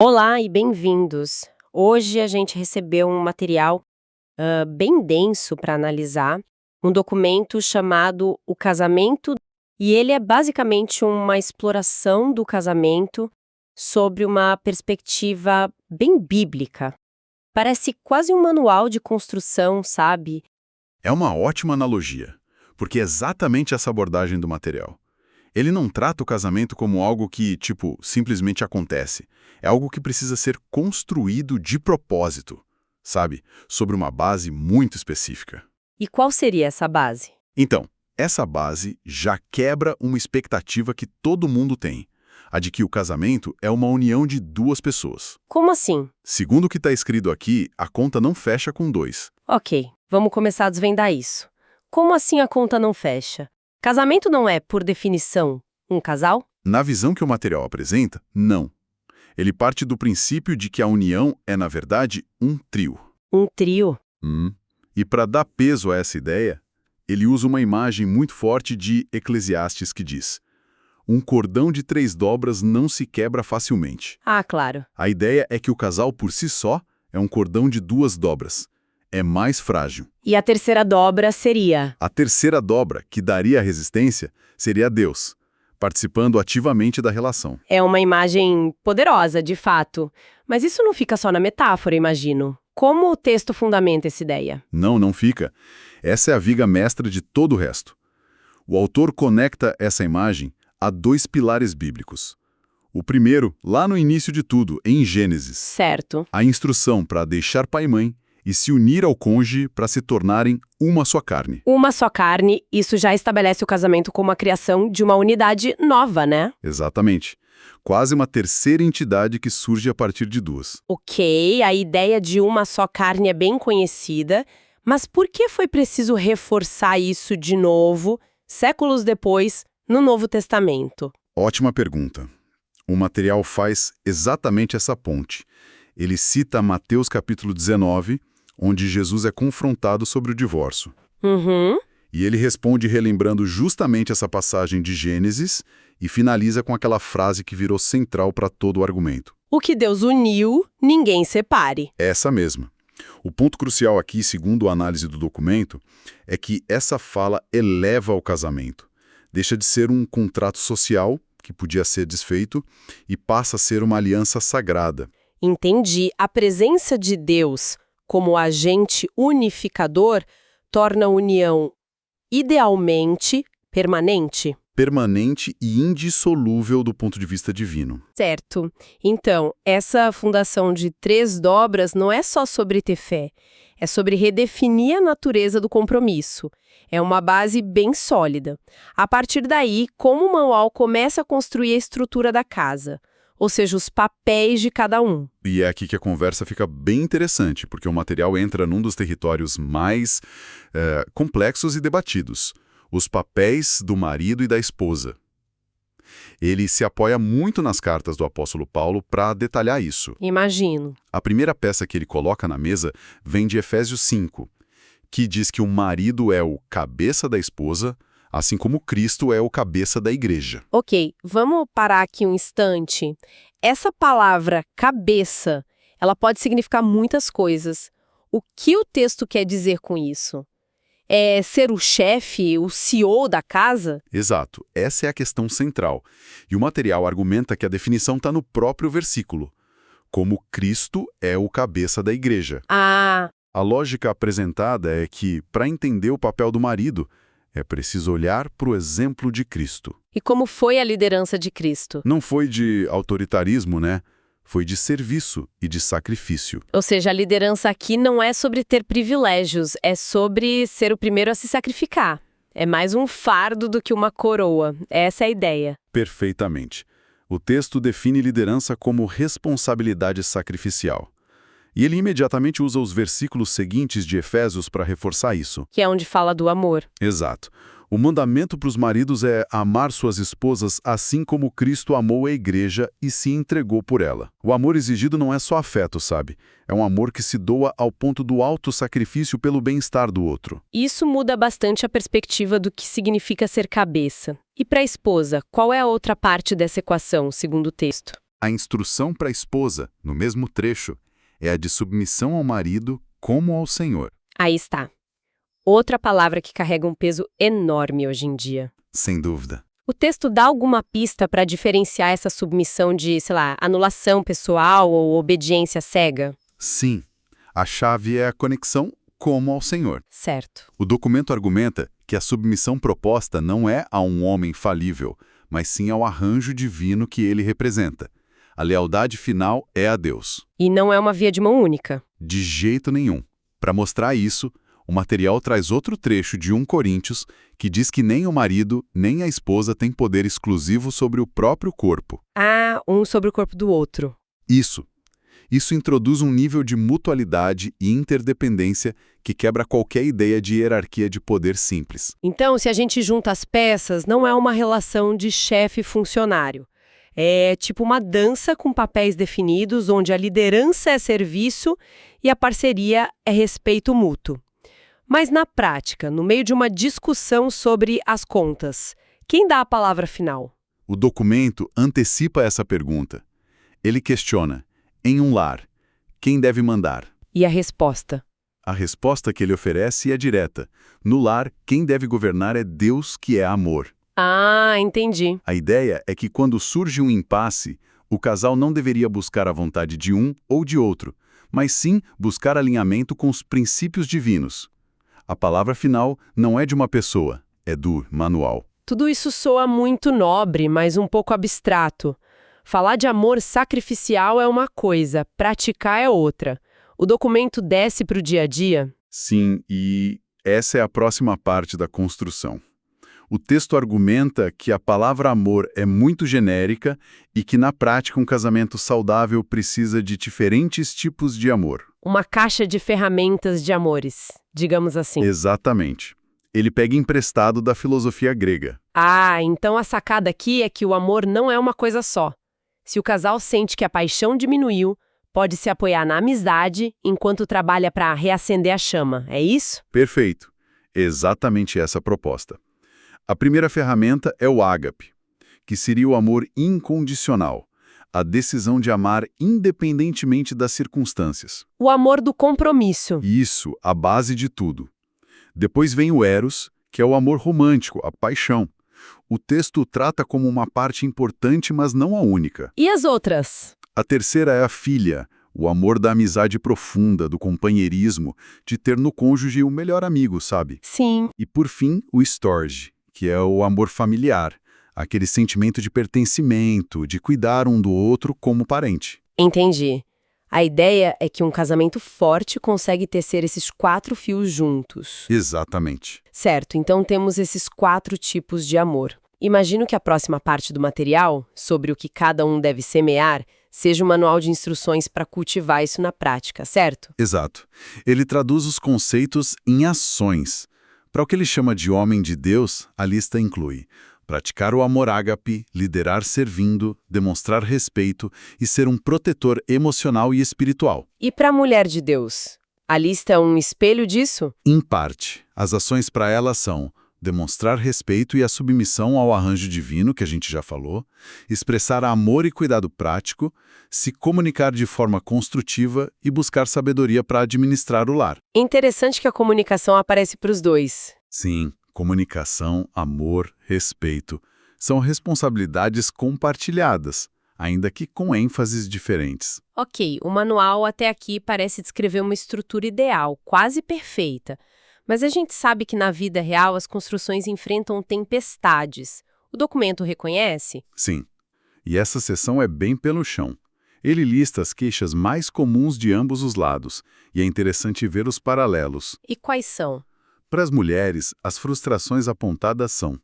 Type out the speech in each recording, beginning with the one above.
Olá e bem-vindos! Hoje a gente recebeu um material bem denso para analisar, um documento chamado O Casamento, e ele é basicamente uma exploração do casamento sobre uma perspectiva bem bíblica. Parece quase um manual de construção, sabe? É uma ótima analogia, porque é exatamente essa abordagem do material. Ele não trata o casamento como algo que, simplesmente acontece. É algo que precisa ser construído de propósito, sabe? Sobre uma base muito específica. E qual seria essa base? Então, essa base já quebra uma expectativa que todo mundo tem, a de que o casamento é uma união de duas pessoas. Como assim? Segundo o que está escrito aqui, a conta não fecha com dois. Ok, vamos começar a desvendar isso. Como assim a conta não fecha? Casamento não é, por definição, um casal? Na visão que o material apresenta, não. Ele parte do princípio de que a união é, na verdade, um trio. Um trio? E para dar peso a essa ideia, ele usa uma imagem muito forte de Eclesiastes que diz: um cordão de 3 dobras não se quebra facilmente. Ah, claro. A ideia é que o casal por si só é um cordão de 2 dobras. É mais frágil. E a terceira dobra seria? A terceira dobra, que daria a resistência, seria Deus, participando ativamente da relação. É uma imagem poderosa, de fato. Mas isso não fica só na metáfora, imagino. Como o texto fundamenta essa ideia? Não fica. Essa é a viga mestra de todo o resto. O autor conecta essa imagem a 2 pilares bíblicos. O primeiro, lá no início de tudo, em Gênesis. Certo. A instrução para deixar pai e mãe e se unir ao cônjuge para se tornarem uma só carne. Uma só carne, isso já estabelece o casamento como a criação de uma unidade nova, né? Exatamente. Quase uma terceira entidade que surge a partir de 2. Ok, a ideia de uma só carne é bem conhecida, mas por que foi preciso reforçar isso de novo, séculos depois, no Novo Testamento? Ótima pergunta. O material faz exatamente essa ponte. Ele cita Mateus capítulo 19, onde Jesus é confrontado sobre o divórcio. E ele responde relembrando justamente essa passagem de Gênesis e finaliza com aquela frase que virou central para todo o argumento. O que Deus uniu, ninguém separe. Essa mesma. O ponto crucial aqui, segundo a análise do documento, é que essa fala eleva o casamento. Deixa de ser um contrato social, que podia ser desfeito, e passa a ser uma aliança sagrada. Entendi. A presença de Deus como agente unificador torna a união idealmente permanente. Permanente e indissolúvel do ponto de vista divino. Certo. Então, essa fundação de 3 dobras não é só sobre ter fé, é sobre redefinir a natureza do compromisso. É uma base bem sólida. A partir daí, como o manual começa a construir a estrutura da casa, ou seja, os papéis de cada um. E é aqui que a conversa fica bem interessante, porque o material entra num dos territórios mais complexos e debatidos: os papéis do marido e da esposa. Ele se apoia muito nas cartas do apóstolo Paulo para detalhar isso. Imagino. A primeira peça que ele coloca na mesa vem de Efésios 5, que diz que o marido é o cabeça da esposa, assim como Cristo é o cabeça da igreja. Ok, vamos parar aqui um instante. Essa palavra cabeça, ela pode significar muitas coisas. O que o texto quer dizer com isso? É ser o chefe, o CEO da casa? Exato, essa é a questão central. E o material argumenta que a definição está no próprio versículo. Como Cristo é o cabeça da igreja. Ah, A lógica apresentada é que, para entender o papel do marido, é preciso olhar para o exemplo de Cristo. e como foi a liderança de Cristo? Não foi de autoritarismo, né? Foi de serviço e de sacrifício. Ou seja, a liderança aqui não é sobre ter privilégios, é sobre ser o primeiro a se sacrificar. É mais um fardo do que uma coroa. Essa é a ideia. Perfeitamente. O texto define liderança como responsabilidade sacrificial. E ele imediatamente usa os versículos seguintes de Efésios para reforçar isso. Que é onde fala do amor. Exato. O mandamento para os maridos é amar suas esposas assim como Cristo amou a igreja e se entregou por ela. O amor exigido não é só afeto, sabe? É um amor que se doa ao ponto do autossacrifício pelo bem-estar do outro. Isso muda bastante a perspectiva do que significa ser cabeça. E para a esposa, qual é a outra parte dessa equação, segundo o texto? A instrução para a esposa, no mesmo trecho, é a de submissão ao marido como ao Senhor. Aí está. Outra palavra que carrega um peso enorme hoje em dia. Sem dúvida. O texto dá alguma pista para diferenciar essa submissão de, sei lá, anulação pessoal ou obediência cega? Sim, a chave é a conexão como ao Senhor. Certo. O documento argumenta que a submissão proposta não é a um homem falível, mas sim ao arranjo divino que ele representa. A lealdade final é a Deus. E não é uma via de mão única. De jeito nenhum. Para mostrar isso, o material traz outro trecho de 1 Coríntios que diz que nem o marido nem a esposa têm poder exclusivo sobre o próprio corpo. Ah, um sobre o corpo do outro. Isso. Isso introduz um nível de mutualidade e interdependência que quebra qualquer ideia de hierarquia de poder simples. Então, se a gente junta as peças, não é uma relação de chefe e funcionário. É tipo uma dança com papéis definidos, onde a liderança é serviço e a parceria é respeito mútuo. Mas na prática, no meio de uma discussão sobre as contas, quem dá a palavra final? O documento antecipa essa pergunta. Ele questiona: em um lar, quem deve mandar? E a resposta? A resposta que ele oferece é direta. No lar, quem deve governar é Deus, que é amor. Ah, entendi. A ideia é que quando surge um impasse, o casal não deveria buscar a vontade de um ou de outro, mas sim buscar alinhamento com os princípios divinos. A palavra final não é de uma pessoa, é do manual. Tudo isso soa muito nobre, mas um pouco abstrato. Falar de amor sacrificial é uma coisa, praticar é outra. O documento desce para o dia a dia? Sim, e essa é a próxima parte da construção. O texto argumenta que a palavra amor é muito genérica e que, na prática, um casamento saudável precisa de diferentes tipos de amor. Uma caixa de ferramentas de amores, digamos assim. Exatamente. Ele pega emprestado da filosofia grega. Ah, então a sacada aqui é que o amor não é uma coisa só. Se o casal sente que a paixão diminuiu, pode se apoiar na amizade enquanto trabalha para reacender a chama, é isso? Perfeito. Exatamente essa a proposta. A primeira ferramenta é o ágape, que seria o amor incondicional, a decisão de amar independentemente das circunstâncias. O amor do compromisso. Isso, a base de tudo. Depois vem o eros, que é o amor romântico, a paixão. O texto o trata como uma parte importante, mas não a única. E as outras? A terceira é a filia, o amor da amizade profunda, do companheirismo, de ter no cônjuge o melhor amigo, sabe? Sim. E por fim, o storge, que é o amor familiar, aquele sentimento de pertencimento, de cuidar um do outro como parente. Entendi. A ideia é que um casamento forte consegue tecer esses 4 fios juntos. Exatamente. Certo, então temos esses 4 tipos de amor. Imagino que a próxima parte do material, sobre o que cada um deve semear, seja um manual de instruções para cultivar isso na prática, certo? Exato. Ele traduz os conceitos em ações. Para o que ele chama de homem de Deus, a lista inclui praticar o amor ágape, liderar servindo, demonstrar respeito e ser um protetor emocional e espiritual. E para a mulher de Deus? A lista é um espelho disso? Em parte, as ações para ela são demonstrar respeito e a submissão ao arranjo divino, que a gente já falou, expressar amor e cuidado prático, se comunicar de forma construtiva e buscar sabedoria para administrar o lar. Interessante que a comunicação aparece para os dois. Sim, comunicação, amor, respeito são responsabilidades compartilhadas, ainda que com ênfases diferentes. Ok, o manual até aqui parece descrever uma estrutura ideal, quase perfeita. Mas a gente sabe que na vida real as construções enfrentam tempestades. O documento reconhece? Sim. E essa seção é bem pelo chão. Ele lista as queixas mais comuns de ambos os lados, e é interessante ver os paralelos. E quais são? Para as mulheres, as frustrações apontadas são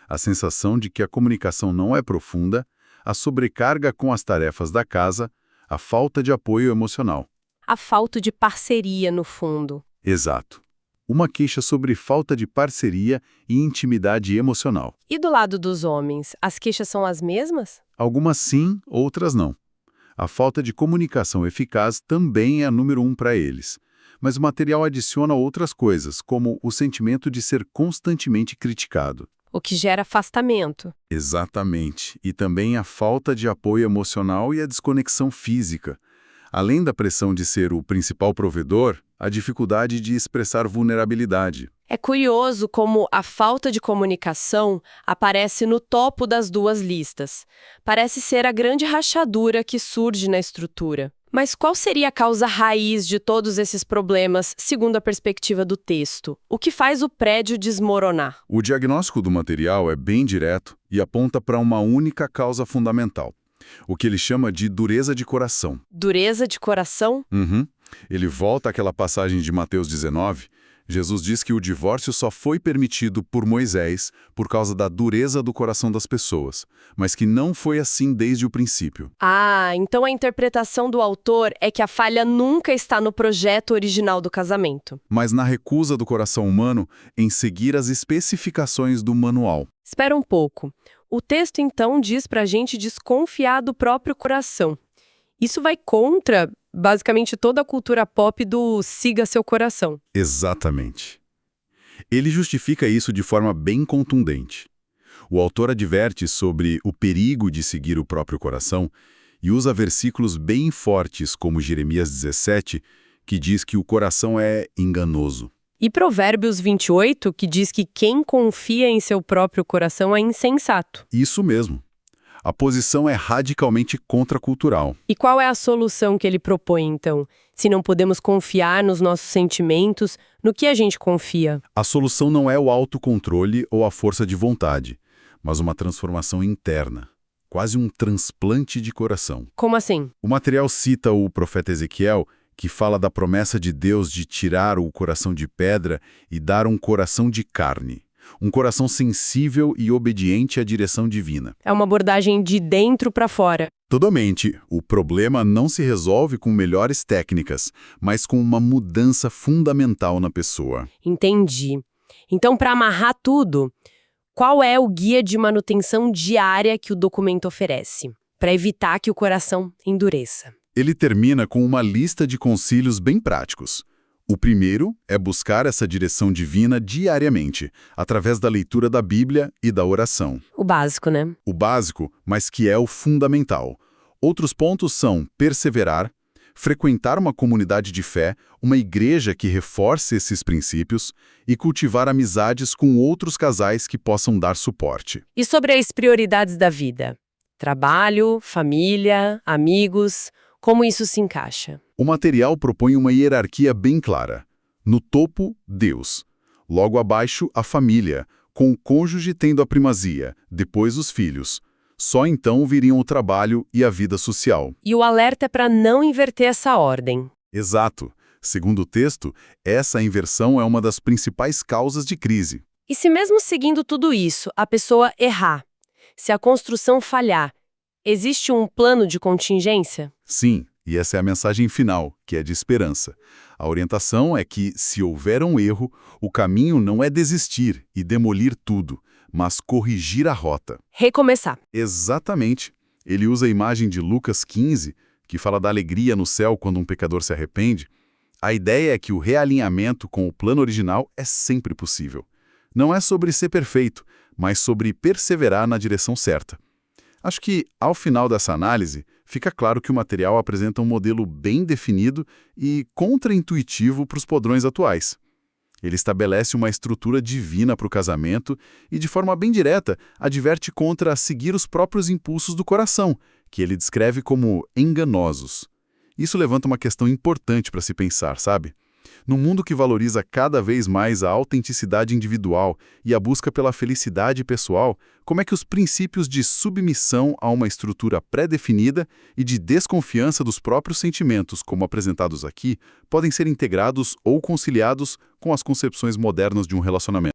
a sensação de que a comunicação não é profunda, a sobrecarga com as tarefas da casa, a falta de apoio emocional. A falta de parceria, no fundo. Exato. Uma queixa sobre falta de parceria e intimidade emocional. E do lado dos homens, as queixas são as mesmas? Algumas sim, outras não. A falta de comunicação eficaz também é a número 1 para eles. Mas o material adiciona outras coisas, como o sentimento de ser constantemente criticado. o que gera afastamento. Exatamente. E também a falta de apoio emocional e a desconexão física. Além da pressão de ser o principal provedor, a dificuldade de expressar vulnerabilidade. É curioso como a falta de comunicação aparece no topo das duas listas. Parece ser a grande rachadura que surge na estrutura. Mas qual seria a causa raiz de todos esses problemas, segundo a perspectiva do texto? O que faz o prédio desmoronar? O diagnóstico do material é bem direto e aponta para uma única causa fundamental, o que ele chama de dureza de coração. Dureza de coração? Uhum. Ele volta àquela passagem de Mateus 19. Jesus diz que o divórcio só foi permitido por Moisés por causa da dureza do coração das pessoas, mas que não foi assim desde o princípio. Ah, então a interpretação do autor é que a falha nunca está no projeto original do casamento. Mas na recusa do coração humano em seguir as especificações do manual. Espera um pouco. O texto, então, diz pra gente desconfiar do próprio coração. Isso vai contra, basicamente, toda a cultura pop do siga seu coração. Exatamente. Ele justifica isso de forma bem contundente. O autor adverte sobre o perigo de seguir o próprio coração e usa versículos bem fortes, como Jeremias 17, que diz que o coração é enganoso. E Provérbios 28, que diz que quem confia em seu próprio coração é insensato. Isso mesmo. A posição é radicalmente contracultural. E qual é a solução que ele propõe, então? Se não podemos confiar nos nossos sentimentos, no que a gente confia? A solução não é o autocontrole ou a força de vontade, mas uma transformação interna, quase um transplante de coração. Como assim? O material cita o profeta Ezequiel, que fala da promessa de Deus de tirar o coração de pedra e dar um coração de carne. Um coração sensível e obediente à direção divina. É uma abordagem de dentro para fora. Totalmente. O problema não se resolve com melhores técnicas, mas com uma mudança fundamental na pessoa. Entendi. Então, para amarrar tudo, qual é o guia de manutenção diária que o documento oferece, para evitar que o coração endureça? Ele termina com uma lista de conselhos bem práticos. O primeiro é buscar essa direção divina diariamente, através da leitura da Bíblia e da oração. O básico, né? O básico, mas que é o fundamental. Outros pontos são perseverar, frequentar uma comunidade de fé, uma igreja que reforce esses princípios e cultivar amizades com outros casais que possam dar suporte. E sobre as prioridades da vida? Trabalho, família, amigos, como isso se encaixa? O material propõe uma hierarquia bem clara. No topo, Deus. Logo abaixo, a família, com o cônjuge tendo a primazia, depois os filhos. Só então viriam o trabalho e a vida social. E o alerta é para não inverter essa ordem. Exato. Segundo o texto, essa inversão é uma das principais causas de crise. E se mesmo seguindo tudo isso, a pessoa errar, se a construção falhar, existe um plano de contingência? Sim, e essa é a mensagem final, que é de esperança. A orientação é que, se houver um erro, o caminho não é desistir e demolir tudo, mas corrigir a rota. Recomeçar. Exatamente. Ele usa a imagem de Lucas 15, que fala da alegria no céu quando um pecador se arrepende. A ideia é que o realinhamento com o plano original é sempre possível. Não é sobre ser perfeito, mas sobre perseverar na direção certa. Acho que, ao final dessa análise, fica claro que o material apresenta um modelo bem definido e contraintuitivo para os padrões atuais. Ele estabelece uma estrutura divina para o casamento e, de forma bem direta, adverte contra seguir os próprios impulsos do coração, que ele descreve como enganosos. Isso levanta uma questão importante para se pensar, sabe? Num mundo que valoriza cada vez mais a autenticidade individual e a busca pela felicidade pessoal, como é que os princípios de submissão a uma estrutura pré-definida e de desconfiança dos próprios sentimentos, como apresentados aqui, podem ser integrados ou conciliados com as concepções modernas de um relacionamento?